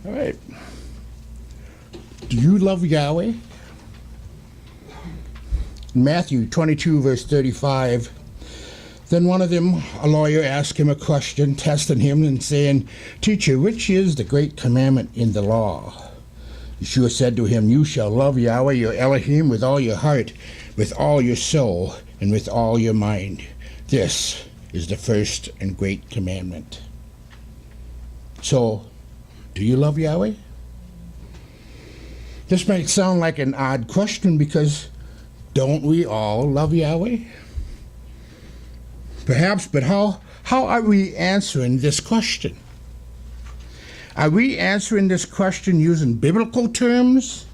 All right. Do you love Yahweh? In Matthew 22, verse 35, then one of them, a lawyer, asked him a question, testing him and saying, Teacher, which is the great commandment in the law? Yeshua said to him, You shall love Yahweh your Elohim with all your heart, with all your soul, and with all your mind. This is the first and great commandment. So, do you love Yahweh? This might sound like an odd question because don't we all love Yahweh? Perhaps, but how are we answering this question? Are we answering this question using biblical terms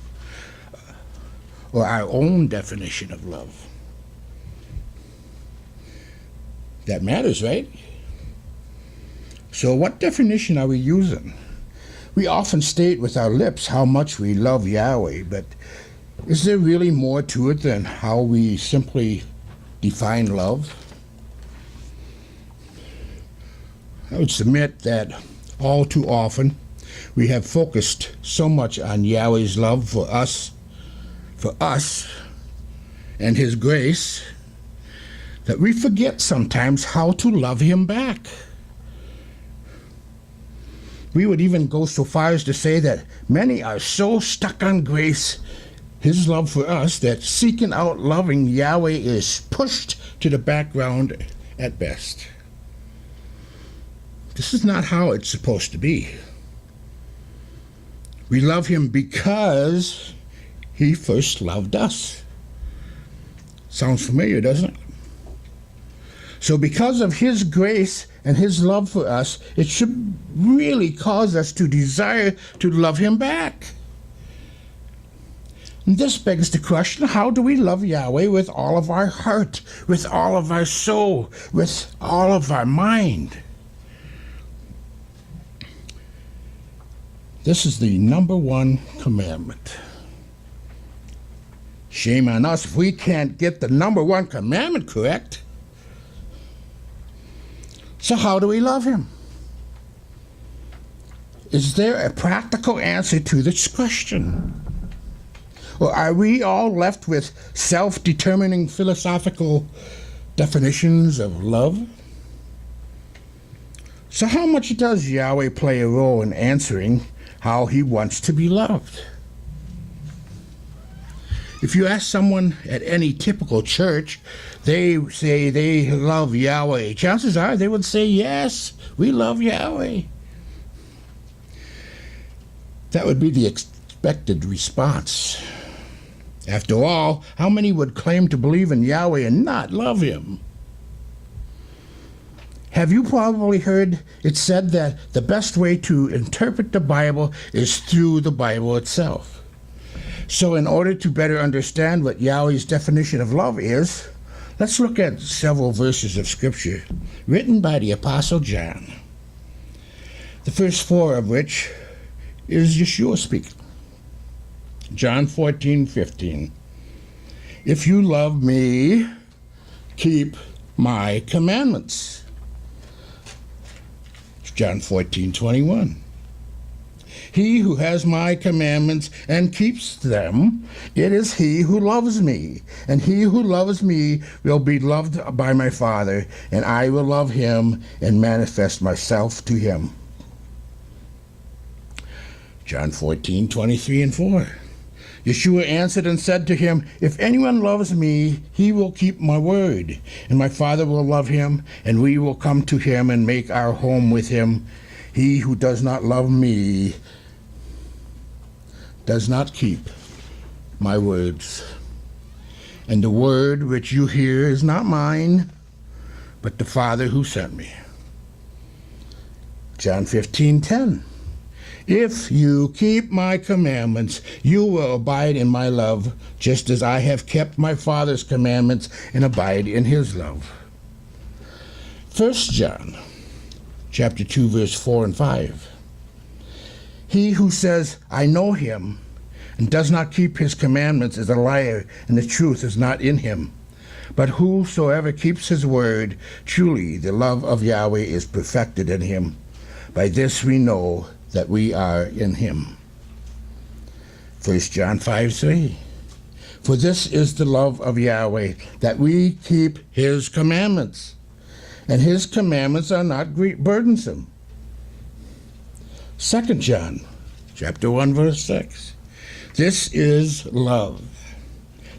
or our own definition of love? That matters, right? So what definition are we using? We often state with our lips how much we love Yahweh, but is there really more to it than how we simply define love? I would submit that all too often we have focused so much on Yahweh's love for us and His grace that we forget sometimes how to love Him back. We would even go so far as to say that many are so stuck on grace, His love for us, that seeking out loving Yahweh is pushed to the background at best. This is not how it's supposed to be. We love Him because He first loved us. Sounds familiar, doesn't it? So because of His grace and His love for us, it should really cause us to desire to love Him back. And this begs the question, how do we love Yahweh with all of our heart, with all of our soul, with all of our mind? This is the number one commandment. Shame on us if we can't get the number one commandment correct. So how do we love Him? Is there a practical answer to this question? Or are we all left with self-determining philosophical definitions of love? So how much does Yahweh play a role in answering how He wants to be loved? If you ask someone at any typical church, they say they love Yahweh. Chances are they would say, yes, we love Yahweh. That would be the expected response. After all, how many would claim to believe in Yahweh and not love Him? Have you probably heard it said that the best way to interpret the Bible is through the Bible itself? So in order to better understand what Yahweh's definition of love is, let's look at several verses of Scripture written by the Apostle John. The first four of which is Yeshua speaking. John 14:15. If you love me, keep my commandments. John 14:21. He who has my commandments and keeps them, it is he who loves me. And he who loves me will be loved by my Father, and I will love him and manifest myself to him. John 14:23 and 4. Yeshua answered and said to him, If anyone loves me, he will keep my word, and my Father will love him, and we will come to him and make our home with him. He who does not love me does not keep my words. And the word which you hear is not mine, but the Father who sent me. John 15:10. If you keep my commandments, you will abide in my love, just as I have kept my Father's commandments and abide in his love. 1 John chapter 2, verse 4 and 5. He who says, I know him, and does not keep his commandments is a liar, and the truth is not in him. But whosoever keeps his word, truly the love of Yahweh is perfected in him. By this we know that we are in him. 1 John 5:3. For this is the love of Yahweh, that we keep his commandments, and his commandments are not burdensome. 2 John chapter 1, verse 6. This is love,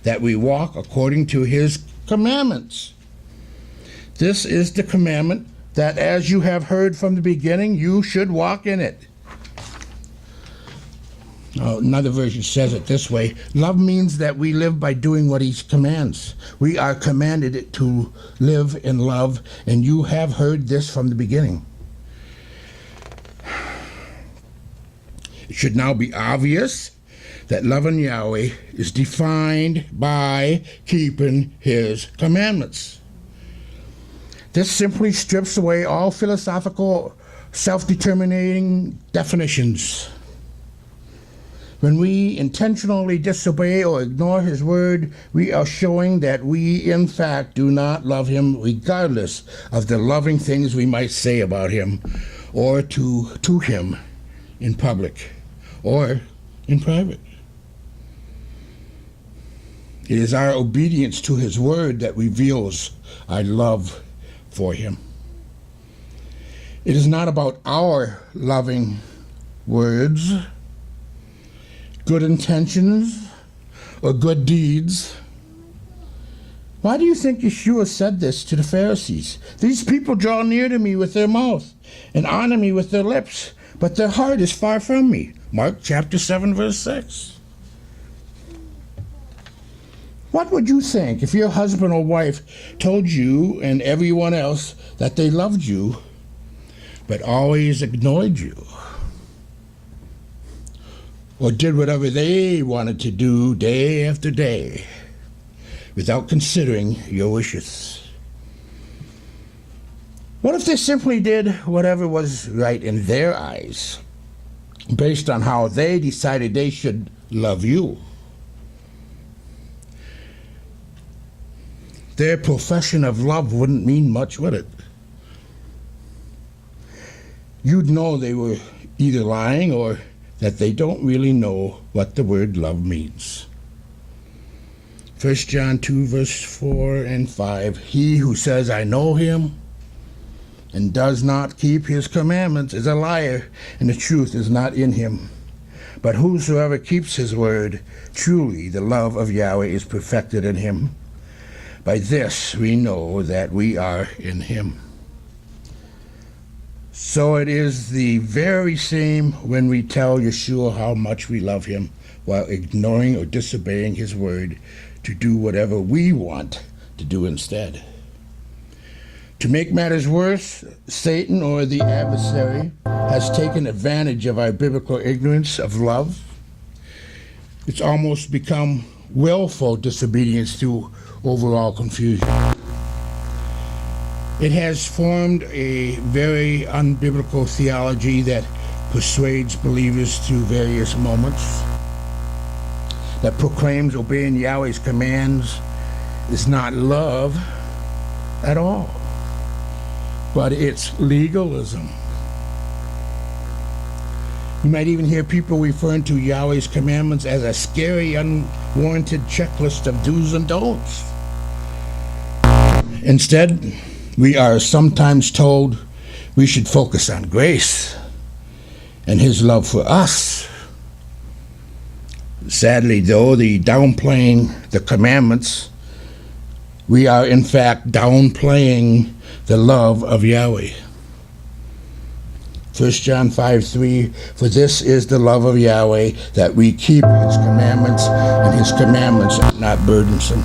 that we walk according to his commandments. This is the commandment, that as you have heard from the beginning, you should walk in it. Another version says it this way: love means that we live by doing what he commands. We are commanded to live in love, and you have heard this from the beginning. It should now be obvious that loving Yahweh is defined by keeping his commandments. This simply strips away all philosophical, self-determining definitions. When we intentionally disobey or ignore his word, we are showing that we, in fact, do not love him, regardless of the loving things we might say about him or to him in public or in private. It is our obedience to his word that reveals our love for him. It is not about our loving words, good intentions, or good deeds. Why do you think Yeshua said this to the Pharisees? These people draw near to me with their mouth and honor me with their lips, but their heart is far from me. Mark chapter 7, verse 6. What would you think if your husband or wife told you and everyone else that they loved you, but always ignored you, or did whatever they wanted to do day after day without considering your wishes? What if they simply did whatever was right in their eyes, based on how they decided they should love you? Their profession of love wouldn't mean much, would it? You'd know they were either lying or that they don't really know what the word love means. 1 John 2, verse 4 and 5. He who says, I know him, and does not keep his commandments is a liar, and the truth is not in him. But whosoever keeps his word, truly the love of Yahweh is perfected in him. By this we know that we are in him. So it is the very same when we tell Yeshua how much we love him while ignoring or disobeying his word to do whatever we want to do instead. To make matters worse, Satan, or the adversary, has taken advantage of our biblical ignorance of love. It's almost become willful disobedience through overall confusion. It has formed a very unbiblical theology that persuades believers through various moments, that proclaims obeying Yahweh's commands is not love at all, but it's legalism. You might even hear people referring to Yahweh's commandments as a scary, unwarranted checklist of do's and don'ts. Instead, we are sometimes told we should focus on grace and his love for us. Sadly, though, the downplaying the commandments, we are in fact downplaying the love of Yahweh. 1 John 5:3, for this is the love of Yahweh, that we keep his commandments, and his commandments are not burdensome.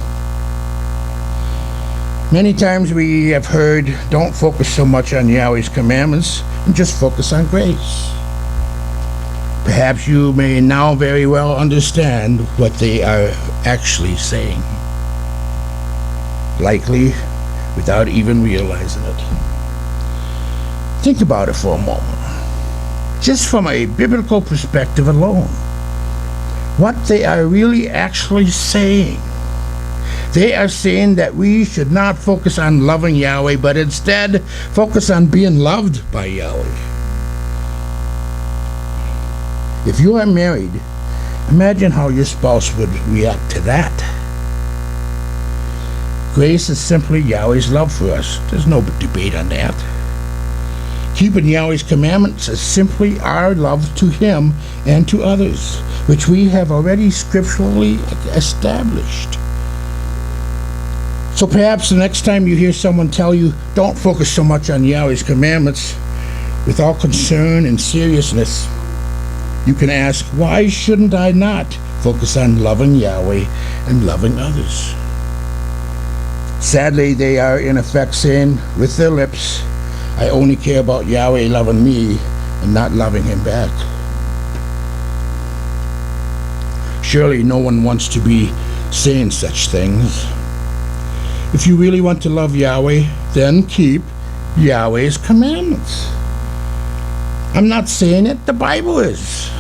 Many times we have heard, don't focus so much on Yahweh's commandments and just focus on grace. Perhaps you may now very well understand what they are actually saying, likely without even realizing it. Think about it for a moment. Just from a biblical perspective alone, what they are really actually saying. They are saying that we should not focus on loving Yahweh, but instead focus on being loved by Yahweh. If you are married, imagine how your spouse would react to that. Grace is simply Yahweh's love for us. There's no debate on that. Keeping Yahweh's commandments is simply our love to Him and to others, which we have already scripturally established. So perhaps the next time you hear someone tell you, don't focus so much on Yahweh's commandments, with all concern and seriousness, you can ask, why shouldn't I not focus on loving Yahweh and loving others? Sadly, they are in effect saying with their lips, I only care about Yahweh loving me and not loving Him back. Surely no one wants to be saying such things. If you really want to love Yahweh, then keep Yahweh's commandments. I'm not saying it, the Bible is.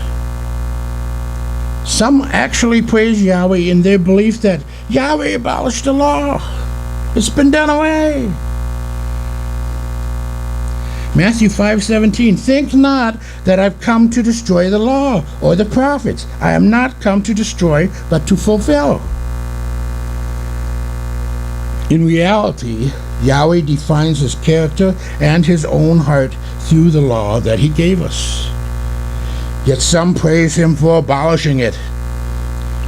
Some actually praise Yahweh in their belief that Yahweh abolished the law. It's been done away. Matthew 5:17, think not that I've come to destroy the law or the prophets. I am not come to destroy, but to fulfill. In reality, Yahweh defines His character and His own heart through the law that He gave us. Yet some praise Him for abolishing it.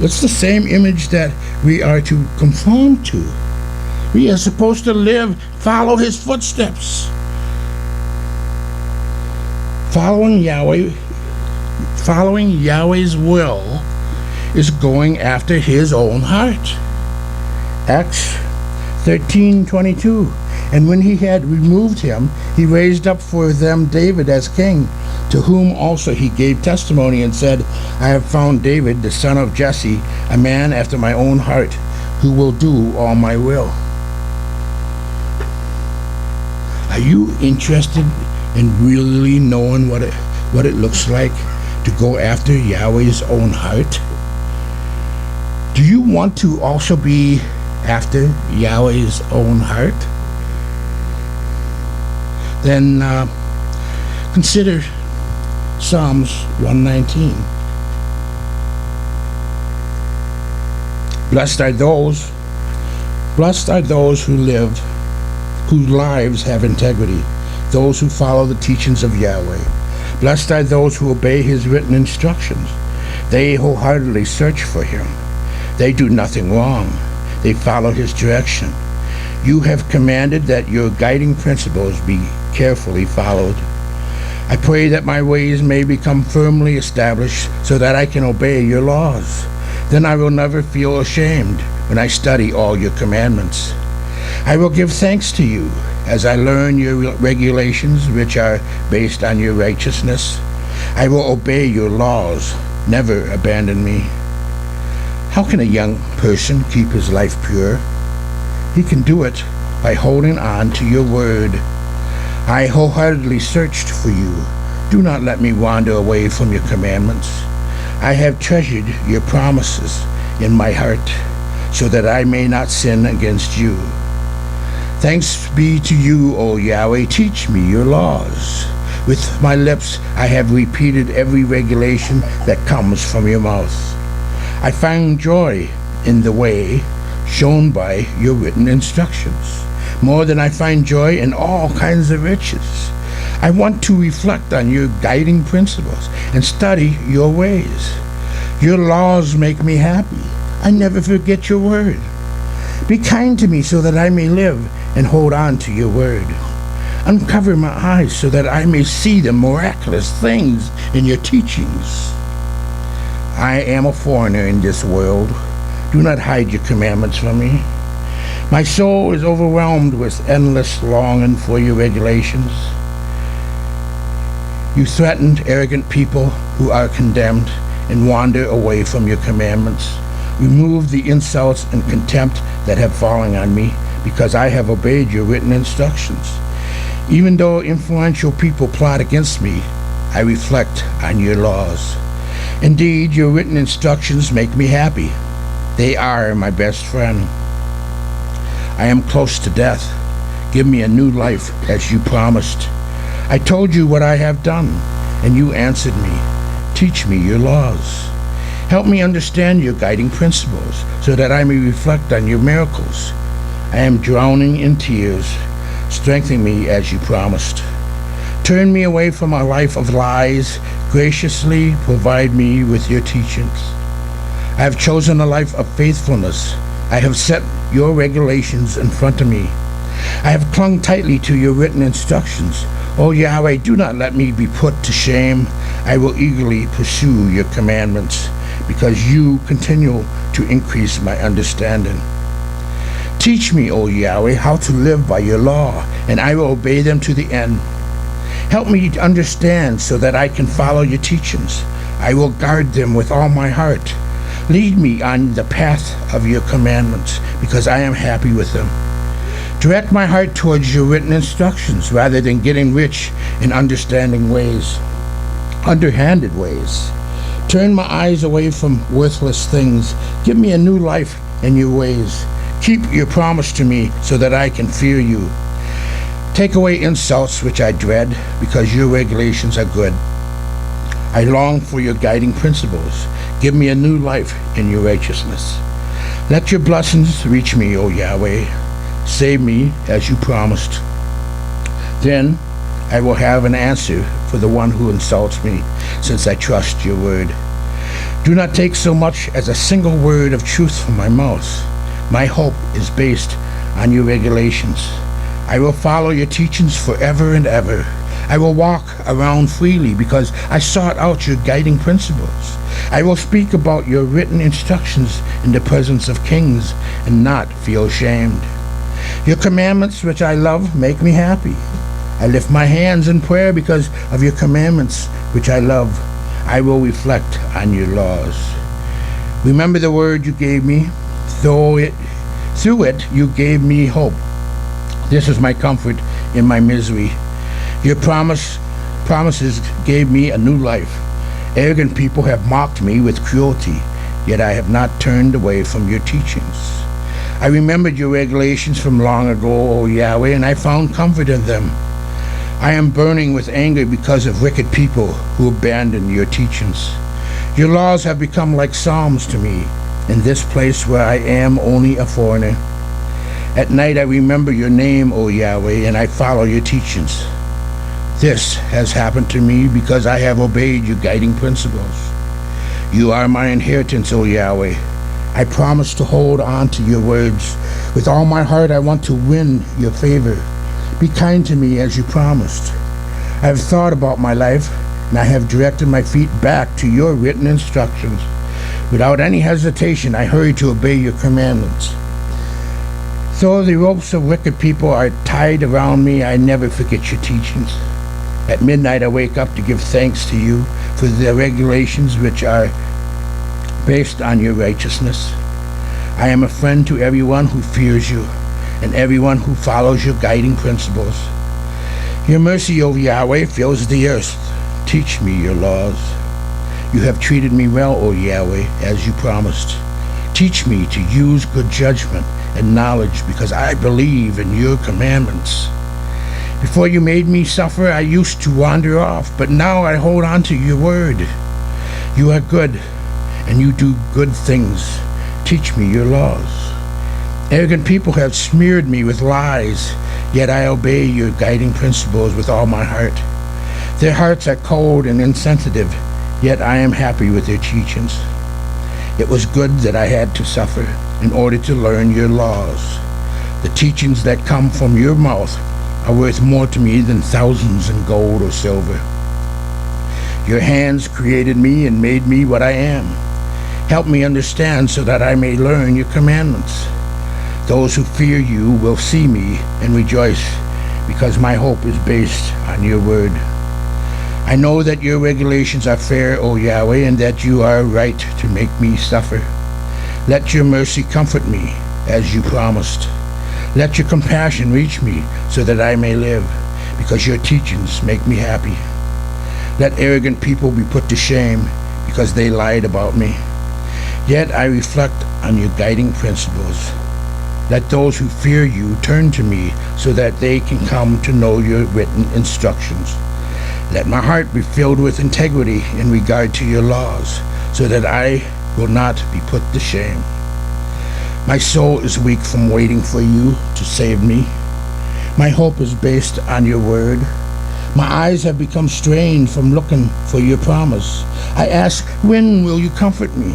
It's the same image that we are to conform to. We are supposed to follow His footsteps. Following Yahweh's will is going after His own heart. Acts 13:22. And when He had removed him, He raised up for them David as king, to whom also He gave testimony and said, I have found David, the son of Jesse, a man after my own heart, who will do all my will. Are you interested in really knowing what it looks like to go after Yahweh's own heart? Do you want to also be after Yahweh's own heart? Then consider Psalms 119. Blessed are those whose lives have integrity, those who follow the teachings of Yahweh. Blessed are those who obey His written instructions. They wholeheartedly search for Him. They do nothing wrong. They follow His direction. You have commanded that your guiding principles be carefully followed. I pray that my ways may become firmly established so that I can obey your laws. Then I will never feel ashamed when I study all your commandments. I will give thanks to you as I learn your regulations, which are based on your righteousness. I will obey your laws, never abandon me. How can a young person keep his life pure? He can do it by holding on to your word. I wholeheartedly searched for you. Do not let me wander away from your commandments. I have treasured your promises in my heart, so that I may not sin against you. Thanks be to you, O Yahweh. Teach me your laws. With my lips I have repeated every regulation that comes from your mouth. I find joy in the way shown by your written instructions, more than I find joy in all kinds of riches. I want to reflect on your guiding principles and study your ways. Your laws make me happy. I never forget your word. Be kind to me so that I may live and hold on to your word. Uncover my eyes so that I may see the miraculous things in your teachings. I am a foreigner in this world. Do not hide your commandments from me. My soul is overwhelmed with endless longing for your regulations. You threatened arrogant people who are condemned and wander away from your commandments. Remove the insults and contempt that have fallen on me, because I have obeyed your written instructions. Even though influential people plot against me, I reflect on your laws. Indeed, your written instructions make me happy. They are my best friend. I am close to death. Give me a new life as you promised. I told you what I have done, and you answered me. Teach me your laws. Help me understand your guiding principles so that I may reflect on your miracles. I am drowning in tears. Strengthen me as you promised. Turn me away from a life of lies. Graciously provide me with your teachings. I have chosen a life of faithfulness. I have set your regulations in front of me. I have clung tightly to your written instructions. O Yahweh, do not let me be put to shame. I will eagerly pursue your commandments, because you continue to increase my understanding. Teach me, O Yahweh, how to live by your law, and I will obey them to the end. Help me to understand so that I can follow your teachings. I will guard them with all my heart. Lead me on the path of your commandments, because I am happy with them. Direct my heart towards your written instructions, rather than getting rich in underhanded ways. Turn my eyes away from worthless things. Give me a new life in your ways. Keep your promise to me so that I can fear you. Take away insults which I dread, because your regulations are good. I long for your guiding principles. Give me a new life in your righteousness. Let your blessings reach me, O Yahweh. Save me as you promised. Then I will have an answer for the one who insults me, since I trust your word. Do not take so much as a single word of truth from my mouth. My hope is based on your regulations. I will follow your teachings forever and ever. I will walk around freely because I sought out your guiding principles. I will speak about your written instructions in the presence of kings and not feel ashamed. Your commandments, which I love, make me happy. I lift my hands in prayer because of your commandments, which I love. I will reflect on your laws. Remember the word you gave me. Through it you gave me hope. This is my comfort in my misery. Your promises gave me a new life. Arrogant people have mocked me with cruelty, yet I have not turned away from your teachings. I remembered your regulations from long ago, O Yahweh, and I found comfort in them. I am burning with anger because of wicked people who abandon your teachings. Your laws have become like psalms to me in this place where I am only a foreigner. At night I remember your name, O Yahweh, and I follow your teachings. This has happened to me because I have obeyed your guiding principles. You are my inheritance, O Yahweh. I promise to hold on to your words. With all my heart I want to win your favor. Be kind to me as you promised. I have thought about my life, and I have directed my feet back to your written instructions. Without any hesitation, I hurry to obey your commandments. Though the ropes of wicked people are tied around me, I never forget your teachings. At midnight I wake up to give thanks to you for the regulations which are based on your righteousness. I am a friend to everyone who fears you and everyone who follows your guiding principles. Your mercy, O Yahweh, fills the earth. Teach me your laws. You have treated me well, O Yahweh, as you promised. Teach me to use good judgment and knowledge, because I believe in your commandments. Before you made me suffer, I used to wander off, but now I hold on to your word. You are good, and you do good things. Teach me your laws. Arrogant people have smeared me with lies, yet I obey your guiding principles with all my heart. Their hearts are cold and insensitive, yet I am happy with their teachings. It was good that I had to suffer in order to learn your laws. The teachings that come from your mouth are worth more to me than thousands in gold or silver. Your hands created me and made me what I am. Help me understand so that I may learn your commandments. Those who fear you will see me and rejoice, because my hope is based on your word. I know that your regulations are fair, O Yahweh, and that you are right to make me suffer. Let your mercy comfort me, as you promised. Let your compassion reach me, so that I may live, because your teachings make me happy. Let arrogant people be put to shame, because they lied about me. Yet I reflect on your guiding principles. Let those who fear you turn to me, so that they can come to know your written instructions. Let my heart be filled with integrity in regard to your laws, so that I will not be put to shame. My soul is weak from waiting for you to save me. My hope is based on your word. My eyes have become strained from looking for your promise. I ask, when will you comfort me?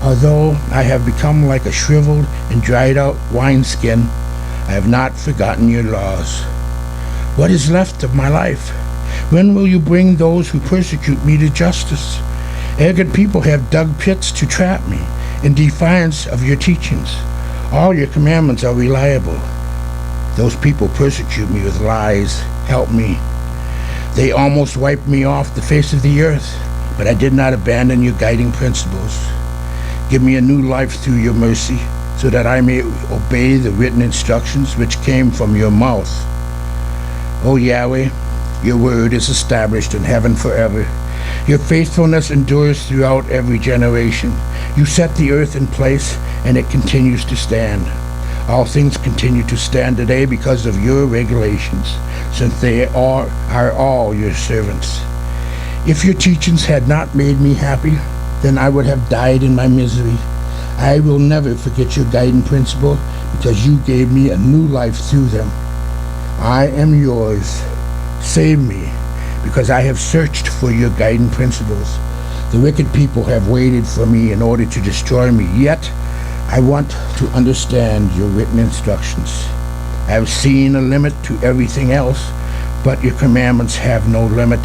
Although I have become like a shriveled and dried out wineskin, I have not forgotten your laws. What is left of my life? When will you bring those who persecute me to justice? Arrogant people have dug pits to trap me in defiance of your teachings. All your commandments are reliable. Those people persecute me with lies. Help me. They almost wiped me off the face of the earth, but I did not abandon your guiding principles. Give me a new life through your mercy, so that I may obey the written instructions which came from your mouth. O Yahweh, your word is established in heaven forever. Your faithfulness endures throughout every generation. You set the earth in place, and it continues to stand. All things continue to stand today because of your regulations, since they are all your servants. If your teachings had not made me happy, then I would have died in my misery. I will never forget your guiding principle, because you gave me a new life through them. I am yours. Save me, because I have searched for your guiding principles. The wicked people have waited for me in order to destroy me, yet I want to understand your written instructions. I have seen a limit to everything else, but your commandments have no limit.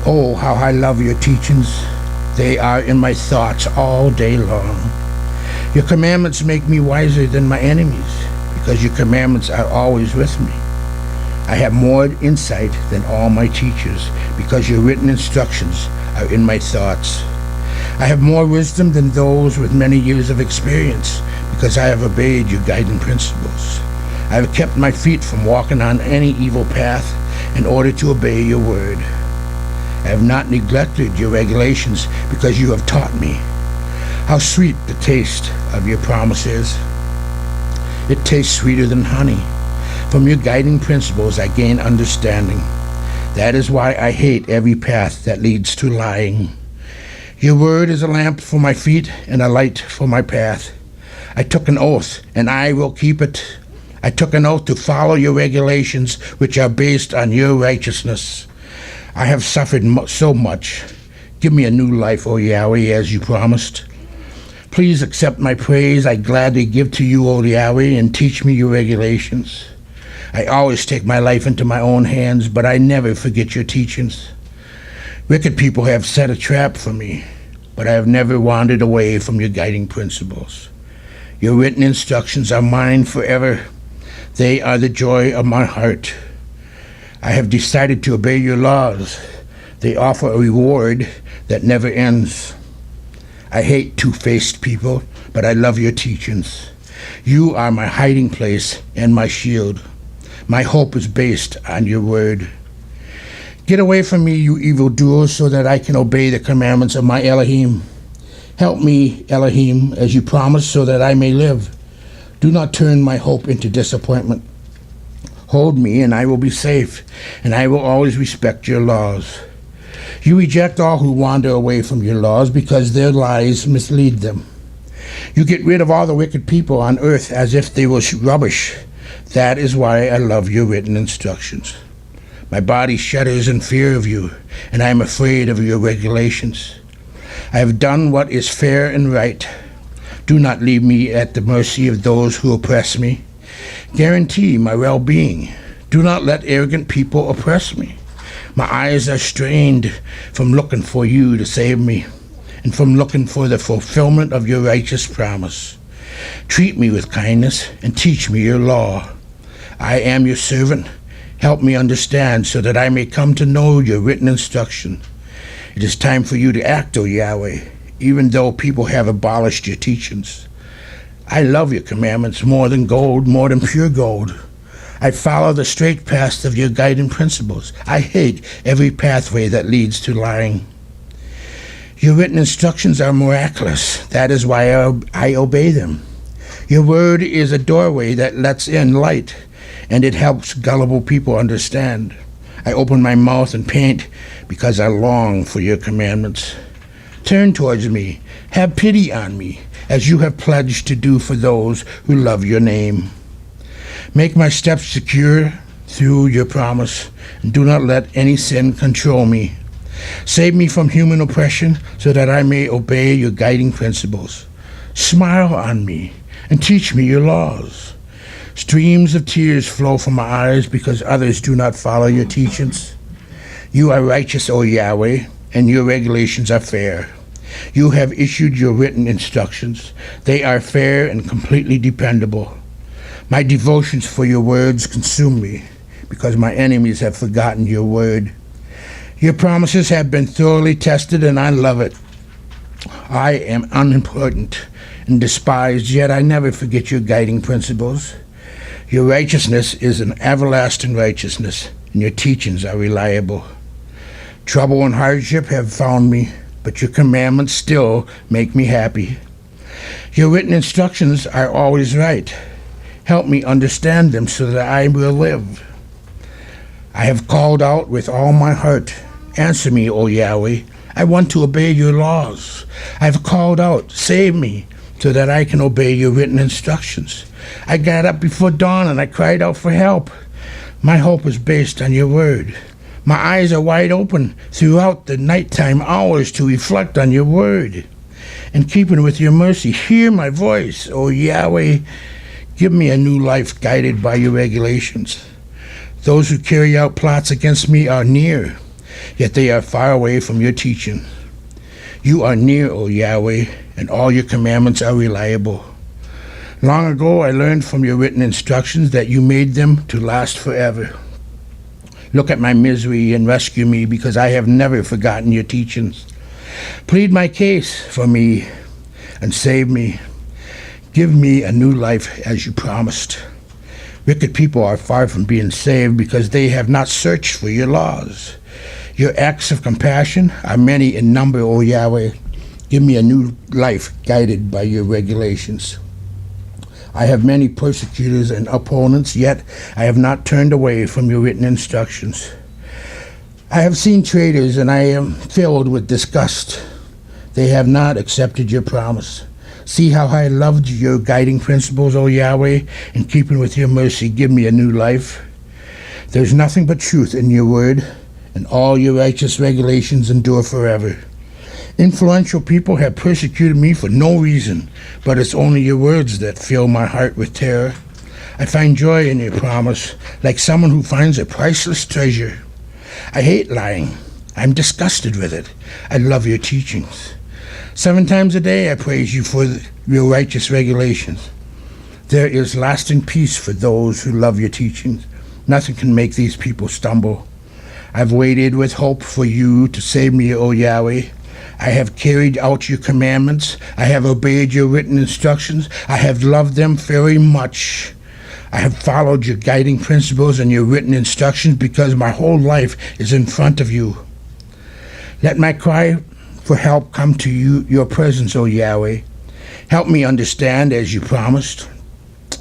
Oh, how I love your teachings. They are in my thoughts all day long. Your commandments make me wiser than my enemies, because your commandments are always with me. I have more insight than all my teachers, because your written instructions are in my thoughts. I have more wisdom than those with many years of experience, because I have obeyed your guiding principles. I have kept my feet from walking on any evil path in order to obey your word. I have not neglected your regulations, because you have taught me. How sweet the taste of your promises. It tastes sweeter than honey. From your guiding principles I gain understanding. That is why I hate every path that leads to lying. Your word is a lamp for my feet and a light for my path. I took an oath, and I will keep it. I took an oath to follow your regulations, which are based on your righteousness. I have suffered so much. Give me a new life, O Yahweh, as you promised. Please accept my praise. I gladly give to you, O Yahweh, and teach me your regulations. I always take my life into my own hands, but I never forget your teachings. Wicked people have set a trap for me, but I have never wandered away from your guiding principles. Your written instructions are mine forever. They are the joy of my heart. I have decided to obey your laws. They offer a reward that never ends. I hate two-faced people, but I love your teachings. You are my hiding place and my shield. My hope is based on your word. Get away from me, you evildoers, so that I can obey the commandments of my Elohim. Help me, Elohim, as you promised, so that I may live. Do not turn my hope into disappointment. Hold me, and I will be safe, and I will always respect your laws. You reject all who wander away from your laws, because their lies mislead them. You get rid of all the wicked people on earth as if they were rubbish. That is why I love your written instructions. My body shudders in fear of you, and I am afraid of your regulations. I have done what is fair and right. Do not leave me at the mercy of those who oppress me. Guarantee my well-being. Do not let arrogant people oppress me. My eyes are strained from looking for you to save me, and from looking for the fulfillment of your righteous promise. Treat me with kindness and teach me your law. I am your servant. Help me understand so that I may come to know your written instruction. It is time for you to act, O Yahweh, even though people have abolished your teachings. I love your commandments more than gold, more than pure gold. I follow the straight path of your guiding principles. I hate every pathway that leads to lying. Your written instructions are miraculous. That is why I obey them. Your word is a doorway that lets in light, and it helps gullible people understand. I open my mouth and pant because I long for your commandments. Turn towards me, have pity on me, as you have pledged to do for those who love your name. Make my steps secure through your promise, and do not let any sin control me. Save me from human oppression so that I may obey your guiding principles. Smile on me and teach me your laws. Streams of tears flow from my eyes because others do not follow your teachings. You are righteous, O Yahweh, and your regulations are fair. You have issued your written instructions. They are fair and completely dependable. My devotions for your words consume me because my enemies have forgotten your word. Your promises have been thoroughly tested, and I love it. I am unimportant and despised, yet I never forget your guiding principles. Your righteousness is an everlasting righteousness, and your teachings are reliable. Trouble and hardship have found me, but your commandments still make me happy. Your written instructions are always right. Help me understand them so that I will live. I have called out with all my heart. Answer me, O Yahweh. I want to obey your laws. I have called out. Save me so that I can obey your written instructions. I got up before dawn and I cried out for help. My hope is based on your word. My eyes are wide open throughout the nighttime hours to reflect on your word. In keeping with your mercy, hear my voice, O Yahweh. Give me a new life guided by your regulations. Those who carry out plots against me are near, yet they are far away from your teaching. You are near, O Yahweh, and all your commandments are reliable. Long ago I learned from your written instructions that you made them to last forever. Look at my misery and rescue me, because I have never forgotten your teachings. Plead my case for me and save me. Give me a new life as you promised. Wicked people are far from being saved because they have not searched for your laws. Your acts of compassion are many in number, O Yahweh. Give me a new life guided by your regulations. I have many persecutors and opponents, yet I have not turned away from your written instructions. I have seen traitors, and I am filled with disgust. They have not accepted your promise. See how I loved your guiding principles, O Yahweh. In keeping with your mercy, give me a new life. There's nothing but truth in your word, and all your righteous regulations endure forever. Influential people have persecuted me for no reason, but it's only your words that fill my heart with terror. I find joy in your promise, like someone who finds a priceless treasure. I hate lying. I'm disgusted with it. I love your teachings. 7 times a day I praise you for your righteous regulations. There is lasting peace for those who love your teachings. Nothing can make these people stumble. I've waited with hope for you to save me, O Yahweh. I have carried out your commandments. I have obeyed your written instructions. I have loved them very much. I have followed your guiding principles and your written instructions because my whole life is in front of you. Let my cry for help come to you, your presence, O Yahweh. Help me understand as you promised.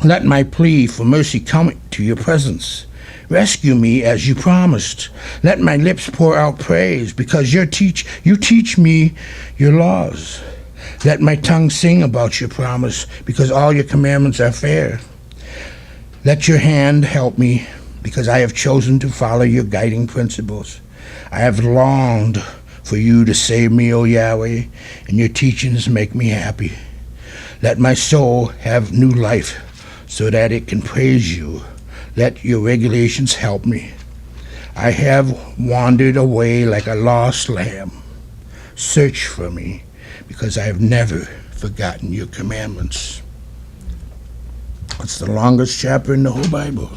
Let my plea for mercy come to your presence. Rescue me as you promised. Let my lips pour out praise because you teach me your laws. Let my tongue sing about your promise because all your commandments are fair. Let your hand help me because I have chosen to follow your guiding principles. I have longed for you to save me, O Yahweh, and your teachings make me happy. Let my soul have new life so that it can praise you. Let your regulations help me. I have wandered away like a lost lamb. Search for me, because I have never forgotten your commandments. It's the longest chapter in the whole Bible.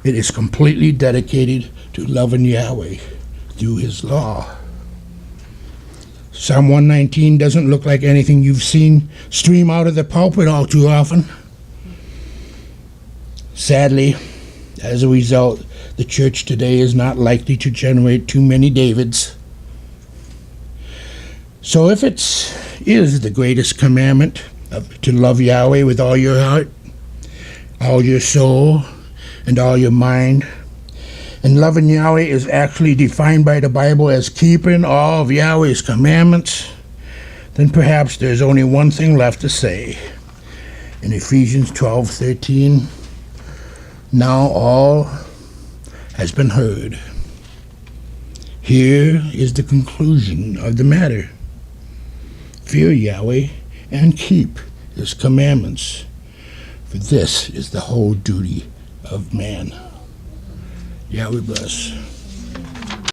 It is completely dedicated to loving Yahweh through his law. Psalm 119 doesn't look like anything you've seen stream out of the pulpit all too often. Sadly, as a result, the church today is not likely to generate too many Davids. So if it is the greatest commandment to love Yahweh with all your heart, all your soul, and all your mind, and loving Yahweh is actually defined by the Bible as keeping all of Yahweh's commandments, then perhaps there's only one thing left to say. In Ephesians 12:13, now all has been heard. Here is the conclusion of the matter. Fear Yahweh and keep his commandments, for this is the whole duty of man. Yahweh bless.